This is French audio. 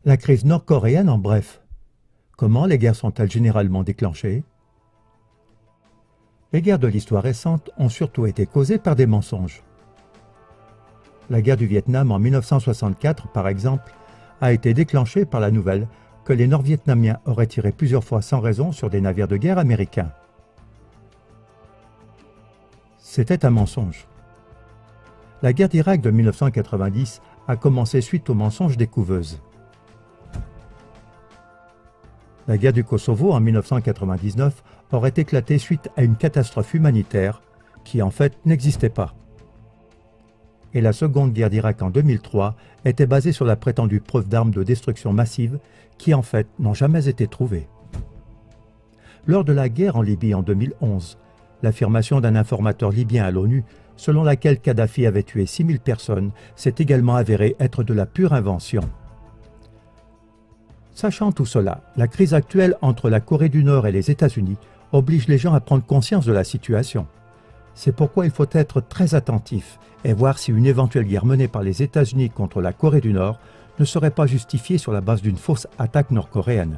La crise nord-coréenne en bref. Comment les guerres sont-elles généralement déclenchées? Les guerres de l'histoire récente ont surtout été causées par des mensonges. La guerre du Vietnam en 1964, par exemple, a été déclenchée par la nouvelle que les Nord-Vietnamiens auraient tiré plusieurs fois sans raison sur des navires de guerre américains. C'était un mensonge. La guerre d'Irak de 1990 a commencé suite au mensonge des couveuses. La guerre du Kosovo en 1999 aurait éclaté suite à une catastrophe humanitaire qui en fait n'existait pas. Et la seconde guerre d'Irak en 2003 était basée sur la prétendue preuve d'armes de destruction massive qui en fait n'ont jamais été trouvées. Lors de la guerre en Libye en 2011, l'affirmation d'un informateur libyen à l'ONU selon laquelle Kadhafi avait tué 6000 personnes s'est également avérée être de la pure invention. Sachant tout cela, la crise actuelle entre la Corée du Nord et les États-Unis oblige les gens à prendre conscience de la situation. C'est pourquoi il faut être très attentif et voir si une éventuelle guerre menée par les États-Unis contre la Corée du Nord ne serait pas justifiée sur la base d'une fausse attaque nord-coréenne.